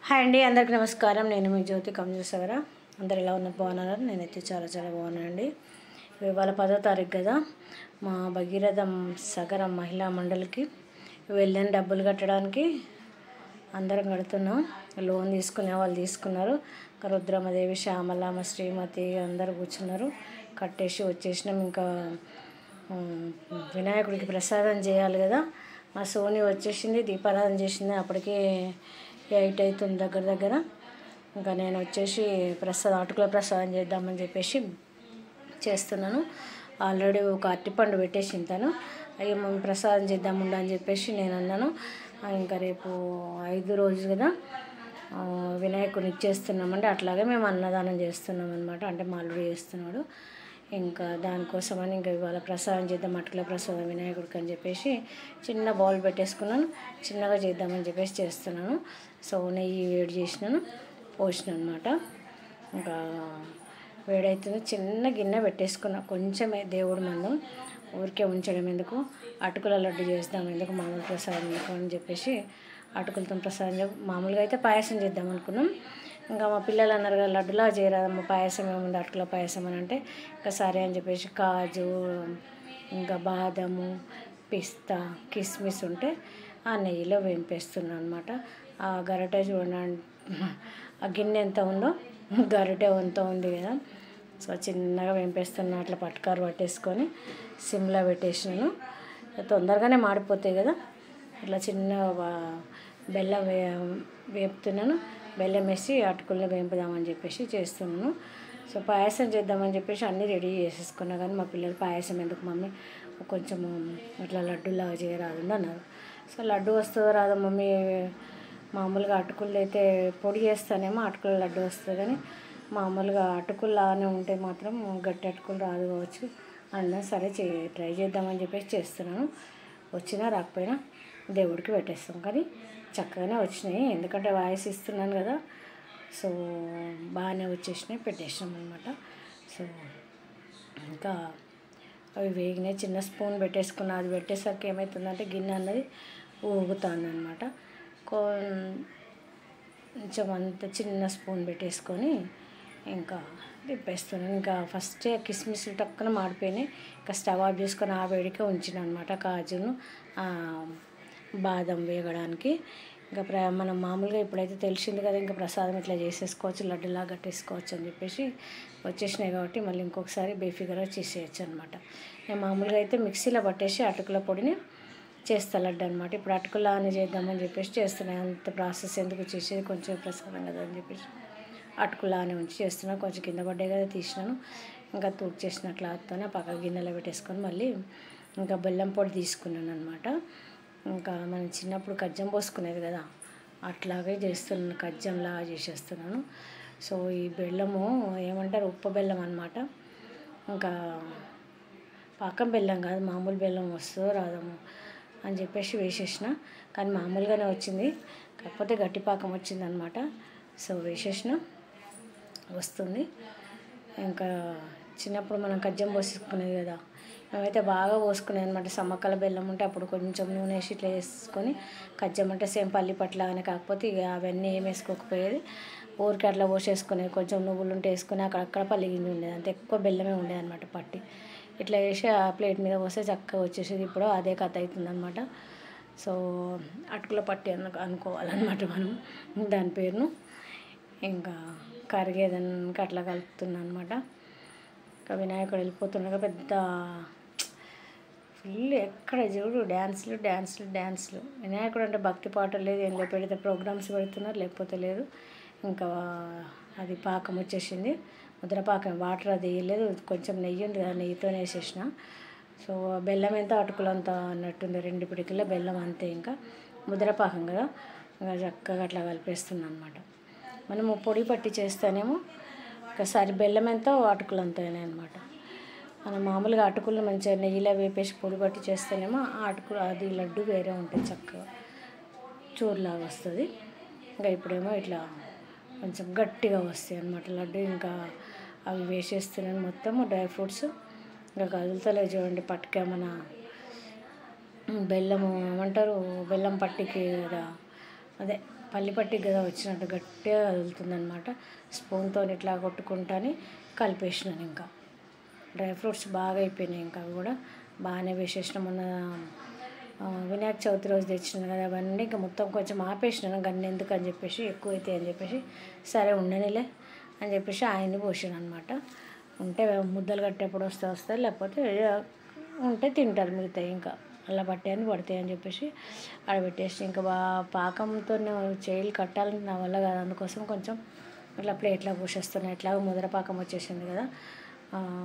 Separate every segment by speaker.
Speaker 1: Hi అండి, అందరికీ నమస్కారం. నేను మీ జ్యోతి కంజూసవర. అందరు ఎలా ఉన్నారు? బాగున్నారు? నేనైతే చాలా చాలా బాగున్నానండి. ఇవాళ 10వ తారీఖు కదా, మా భగీరథం సగరం మహిళా మండలికి వెళ్ళని డబ్బులు కట్టడానికి అందరం కడుతున్నాం. లోన్ తీసుకునే వాళ్ళు తీసుకున్నారు. రుద్రమదేవి, శ్యామలమ్మ, శ్రీమతి అందరూ కూర్చున్నారు. కట్టేసి వచ్చేసినాం. ఇంకా వినాయకుడికి ప్రసాదం చేయాలి కదా. మా సోని వచ్చేసింది, దీపారాధన చేసింది. అప్పటికే 8 అవుతుంది దగ్గర. ఇంకా నేను వచ్చేసి అటుకుల ప్రసాదం చేద్దామని చెప్పేసి చేస్తున్నాను. ఆల్రెడీ ఒక అరటిపండు పెట్టేసి తను అయ్యో మేము ప్రసాదం చేద్దాముండ అని చెప్పేసి నేను అన్నాను. ఇంకా రేపు 5 రోజు కదా వినాయకుడిని ఇచ్చేస్తున్నామండి. అట్లాగే మేము అన్నదానం చేస్తున్నాం అనమాట. అంటే మా అల్లుడు చేస్తున్నాడు. ఇంకా దానికోసమని ఇంకా ఇవాళ ప్రసాదం చేద్దాం, అటుకుల ప్రసాదం వినాయకుడికి అని చెప్పేసి చిన్న బౌల్ పెట్టేసుకున్నాను. చిన్నగా చేద్దామని చెప్పేసి చేస్తున్నాను. సో నెయ్యి వేడి చేసినాను, పోసిన అనమాట. ఇంకా వేడైతుంది. చిన్న గిన్నె పెట్టేసుకున్నా, కొంచెమే దేవుడి మందం, ఊరికే ఉంచడం ఎందుకు, అటుకుల లడ్డు చేద్దాం ఎందుకు, మామూలు ప్రసాదం ఎందుకు అని చెప్పేసి అటుకులతో ప్రసాదం. మామూలుగా అయితే పాయసం చేద్దాం అనుకున్నాం. ఇంకా మా పిల్లలు అన్నారు కదా, లడ్డులా చేయరాదమ్మ, పాయసం ఏముంది, అటుకుల పాయసం అని అంటే ఇంకా సరే అని చెప్పేసి కాజు, ఇంకా బాదము, పిస్తా, కిస్మిస్ ఉంటే ఆ నెయ్యిలో వేంపేస్తున్నాను అనమాట. ఆ గరిటె చూడండి, ఆ గిన్నె ఎంత ఉందో గరిటె ఎంత ఉంది కదా. సో చిన్నగా వేంపేస్తున్నా. అట్లా పట్టుకారు పట్టేసుకొని సిమ్లో పెట్టేసినాను. తొందరగానే మాడిపోతాయి కదా. ఇట్లా చిన్నగా బెల్లం వేపుతున్నాను. బెల్లం వేసి అటుకుల్ని వేంపుదామని చెప్పేసి చేస్తున్నాను. సో పాయసం చేద్దామని చెప్పేసి అన్నీ రెడీ చేసేసుకున్నా. కానీ మా పిల్లలు పాయసం ఎందుకు మమ్మీ, కొంచెము ఇట్లా లడ్డూలాగా చేయరాదు అన్నారు. సో లడ్డు వస్తుందో రాదో మమ్మీ, మామూలుగా అటుకులు అయితే పొడి చేస్తానేమో అటుకుల లడ్డు వస్తుంది, కానీ మామూలుగా అటుకుల్లానే ఉంటే మాత్రం గట్టి అటుకులు రాదు కావచ్చు అన్నా. సరే ట్రై చేద్దామని చెప్పేసి చేస్తున్నాను. వచ్చినా రాకపోయినా దేవుడికి పెట్టేస్తాం. కానీ చక్కగానే వచ్చినాయి, ఎందుకంటే వాయిస్ ఇస్తున్నాను కదా. సో బాగానే వచ్చేసినాయి, పెట్టేసినాం అనమాట. సో ఇంకా అవి వేగినాయి. చిన్న స్పూన్ పెట్టేసుకున్నా. అది పెట్టేసరికి ఏమవుతుందంటే గిన్నె అన్నది ఊగుతుంది అనమాట. కొంచెం అంత చిన్న స్పూన్ పెట్టేసుకొని ఇంకా తిప్పేస్తున్నాను. ఇంకా ఫస్టే కిస్మిస్లు టక్కున మాడిపోయినాయి. ఇంకా స్టవ్ ఆఫ్ చేసుకొని ఆ వేడికే ఉంచిన అనమాట కాజును, బాదం వేగడానికి. ఇంకా మనం మామూలుగా ఇప్పుడైతే తెలిసింది కదా, ఇంకా ప్రసాదం ఇట్లా చేసేసుకోవచ్చు, లడ్డులా కట్టేసుకోవచ్చు అని చెప్పేసి వచ్చేసినాయి. కాబట్టి మళ్ళీ ఇంకొకసారి బేఫిగర్గా చేసేయచ్చు అనమాట. నేను మామూలుగా అయితే మిక్సీలో పట్టేసి అటుకుల పొడిని చేస్తా లడ్డు అనమాట. ఇప్పుడు అటుకులా అని చేద్దామని చెప్పేసి చేస్తున్నాయి. అంత ప్రాసెస్ ఎందుకు చేసేది, కొంచెం ప్రసాదం కదా అని చెప్పేసి అటుకులా అని ఉంచి చేస్తున్నాను. కొంచెం కింద పడ్డాయి కదా తీసినాను. ఇంకా తూక్ చేసిన క్లాత్తోనే పక్క గిన్నెలో పెట్టేసుకొని మళ్ళీ ఇంకా బెల్లం పొడి తీసుకున్నాను అనమాట. ఇంకా మనం చిన్నప్పుడు కజ్జం పోసుకునేది కదా, అట్లాగే చేస్తున్నాను, కజ్జంలాగా చేసేస్తున్నాను. సో ఈ బెల్లము ఏమంటారు, ఉప్పు బెల్లం అనమాట. ఇంకా పాకం బెల్లం కాదు, మామూలు బెల్లం వస్తుందో రాదము అని చెప్పేసి వేసేసిన. కానీ మామూలుగానే వచ్చింది, కాకపోతే గట్టి పాకం వచ్చింది అనమాట. సో వేసేసిన, వస్తుంది. ఇంకా చిన్నప్పుడు మనం కజ్జం పోసుకునేది కదా, మేమైతే బాగా పోసుకునేది అనమాట. సమ్మక్కల బెల్లం ఉంటే అప్పుడు కొంచెం నూనె వేసి ఇట్లా వేసుకొని, కజ్జం అంటే సేమ్ పల్లి పట్లాగానే, కాకపోతే ఇక అవన్నీ ఏం వేసుకోకపోయేది, ఊరికి అట్లా పోసేసుకునేది. కొంచెం నువ్వులు ఉంటే వేసుకొని అక్కడక్కడ పల్లి గింజ ఉండేది, అంత ఎక్కువ బెల్లమే ఉండేది అనమాట. పట్టి ఇట్లా వేసి ఆ ప్లేట్ మీద పోస్తే చక్కగా వచ్చేసేది. ఇప్పుడు అదే కథ అవుతుందన్నమాట. సో అటుకుల పట్టి అనుకోవాలన్నమాట మనం దాని పేరును. ఇంకా కరిగేదానికి అట్లా కలుపుతున్నాను అనమాట. ఇంకా వినాయకుడు వెళ్ళిపోతుండగా పెద్ద ఫుల్ ఎక్కడ చూడు డ్యాన్స్లు. వినాయకుడు అంటే భక్తి పాటలు లేదు, ఏం లేదు, పెడితే ప్రోగ్రామ్స్ పెడుతున్నారు, లేకపోతే లేదు. ఇంకా అది పాకం వచ్చేసింది, ముద్రపాకం. వాటర్ అది వేయలేదు, కొంచెం నెయ్యి ఉంది కదా, నెయ్యితోనే వేసేసిన. సో బెల్లం ఎంత అటుకులంతా అన్నట్టుంది, 2 పిడికిల బెల్లం అంతే. ఇంకా ముద్రపాకం కదా, ఇంకా చక్కగా అట్లా కలిపేస్తున్నాను అనమాట. మనము పొడి పట్టి చేస్తేనేమో ఒకసారి బెల్లం ఎంత అటుకులంతనే అనమాట. మనం మామూలుగా అటుకులు మంచిగా నెయ్యిలో వేపేసి పొడి పట్టి చేస్తేనేమో ఆ అటుకులు అది లడ్డు వేరే ఉంటుంది, చక్కగా చూరులాగా వస్తుంది. ఇంకా ఇప్పుడేమో ఇట్లా కొంచెం గట్టిగా వస్తాయి అన్నమాట లడ్డు. ఇంకా అవి వేసేస్తున్నాను మొత్తము డ్రై ఫ్రూట్స్. ఇంకా కదులుతలే చూడండి, పట్టుకే మన బెల్లము ఏమంటారు, బెల్లం పట్టికి కదా, అదే పల్లి పట్టి కదా వచ్చినట్టు గట్టిగా కదులుతుందనమాట. స్పూన్తో ఇట్లా కొట్టుకుంటాని కలిపేసినాను. ఇంకా డ్రై ఫ్రూట్స్ బాగా అయిపోయినాయి. ఇంకా అవి కూడా బాగానే వేసేసిన. మొన్న వినాయక చవితి రోజు తెచ్చినాను కదా అవన్నీ ఇంకా మొత్తం కొంచెం ఆపేసినాను. గన్ని ఎందుకు అని చెప్పేసి, ఎక్కువ అవుతాయి అని చెప్పేసి, సరే ఉండనిలే అని చెప్పేసి ఆయన్ని పోసాను అనమాట. ఉంటే ముద్దలు కట్టేప్పుడు వస్తాయి, లేకపోతే ఉంటే తింటారు మిగతాయి. ఇంకా అలా పట్టాయని పడతాయి అని చెప్పేసి ఆడబెట్టేసి, ఇంకా పాకంతో చేయిలు కట్టాలంటే నా వల్ల కాదు. అందుకోసం కొంచెం ఇట్లా ప్లేట్లో పోసేస్తున్నాయి. ఎట్లా ముద్ర పాకం వచ్చేసింది కదా,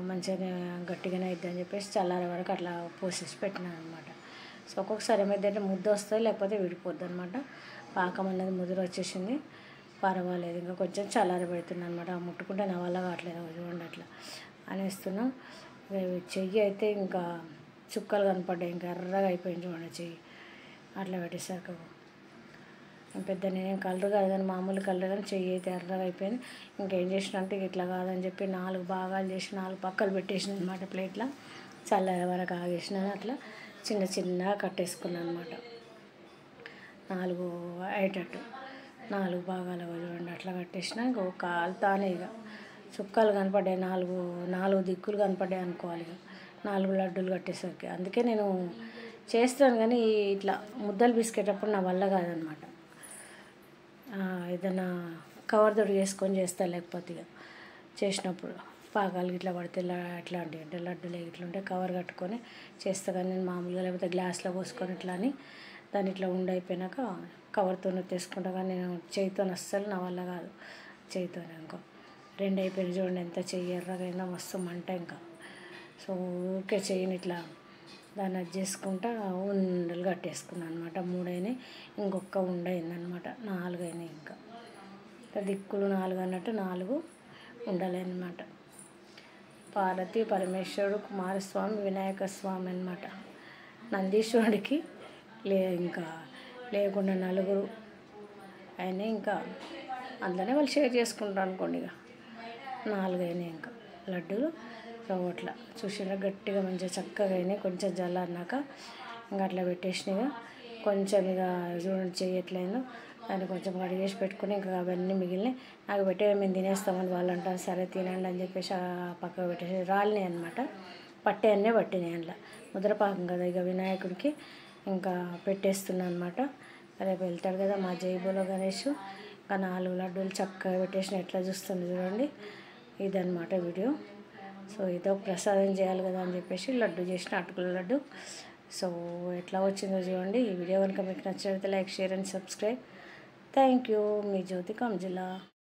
Speaker 1: మంచిగానే గట్టిగానే అవుతుంది అని చెప్పేసి చల్లారే వరకు అట్లా పోసేసి పెట్టినాను అనమాట. సో ఒక్కొక్కసారి ఏమైందంటే ముద్ద వస్తుంది, లేకపోతే విడిపోద్ది అనమాట. పాకం అనేది ముద్ర వచ్చేసింది, పర్వాలేదు. ఇంకా కొంచెం చల్లారి పెడుతున్నాను అనమాట. ముట్టుకుంటే నా వల్ల కావట్లేదు, చూడండి అట్లా అనేస్తున్నాం. చెయ్యి అయితే ఇంకా చుక్కలు కనపడ్డాయి, ఇంకా ఎర్రగా అయిపోయింది చూడండి చెయ్యి అట్లా పెట్టేసరికి. పెద్ద నేనేం కలర్ కాదు కానీ, మామూలు కలర్ కానీ చెయ్యి అయితే ఎర్రగా అయిపోయింది. ఇంకేం చేసిన అంటే ఇట్లా కాదని చెప్పి 4 భాగాలు చేసి 4 పక్కలు పెట్టేసిన అనమాట ప్లేట్లో. చల్లారే వరకు ఆగేసినాను. అట్లా చిన్న చిన్నగా కట్టేసుకున్నాను అనమాట. 4 అయ్యేటట్టు 4 భాగాలు చూడండి అట్లా కట్టేసిన. ఇంకో కాలుతానే ఇక చుక్కలు కనపడ్డాయి, 4 దిక్కులు కనపడ్డాయి అనుకోవాలి. ఇక 4 లడ్డూలు కట్టేసరికి. అందుకే నేను చేస్తాను కానీ ఇట్లా ముద్దలు పిసికేటప్పుడు నా వల్ల కాదనమాట. ఏదైనా కవర్ తోటి వేసుకొని చేస్తా, లేకపోతే ఇక చేసినప్పుడు పాకాలు ఇట్లా పడితే ఎట్లాంటివి అంటే లడ్డూలు ఇట్లుంటే కవర్ కట్టుకొని చేస్తా. కానీ నేను మామూలుగా లేకపోతే గ్లాస్లో పోసుకొని ఇట్లా అని దాన్ని ఇట్లా ఉండైపోయినాక కవర్తో తీసుకుంటా. కానీ నేను చేయితో అస్సలు నా వల్ల కాదు. చేయితోనే ఇంకో 2 అయిపోయినాయి చూడండి, ఎంత చెయ్యి ఎర్రగా అయిందో, మస్తు మంట. ఇంకా సో ఊరికే చెయ్యిని ఇట్లా దాన్ని అది చేసుకుంటా ఉండలు కట్టేసుకున్నాను అనమాట. 3 అయినాయి, ఇంకొక ఉండ అయిందనమాట. 4 అయినాయి. ఇంకా దిక్కులు 4 అన్నట్టు 4 ఉండాలన్నమాట. పార్వతి పరమేశ్వరుడు, కుమారస్వామి, వినాయక స్వామి అనమాట. నందీశ్వరుడికి ఇంకా లేకుండా 4 అయినాయి. ఇంకా అందులోనే వాళ్ళు షేర్ చేసుకుంటారు అనుకోండి. ఇక 4 అయినాయి ఇంకా లడ్డూలు. సో అట్లా చూసినా గట్టిగా మంచిగా చక్కగా అయినాయి. కొంచెం జల్లారినాక ఇంకా అట్లా పెట్టేసినాయి. కొంచెం ఇక చూడండి చేయట్లేదు, దాన్ని కొంచెం కడిగేసి పెట్టుకుని ఇంకా అవన్నీ మిగిలినాయి. నాకు పెట్టే మేము తినేస్తామని వాళ్ళు అంటారు. సరే తినండి అని చెప్పేసి పక్కకు పెట్టేసి రాలినాయి అనమాట. పట్టే పట్టినాయి అందులో. ముద్రపాకం కదా ఇక వినాయకుడికి ఇంకా పెట్టేస్తున్నాను అనమాట. రేపు వెళ్తాడు కదా మా జైబులో గణేష్. ఇంకా 4 లడ్డూలు చక్కగా పెట్టేసిన. ఎట్లా చూస్తుంది చూడండి, ఇదన్నమాట వీడియో. సో ఏదో ప్రసాదం చేయాలి కదా అని చెప్పేసి లడ్డు చేసిన, అటుకుల లడ్డు. సో ఎట్లా వచ్చిందో చూడండి. ఈ వీడియో కనుక మీకు నచ్చినట్లయితే like, share and subscribe. Thank you. మీ జ్యోతి కంజిలా.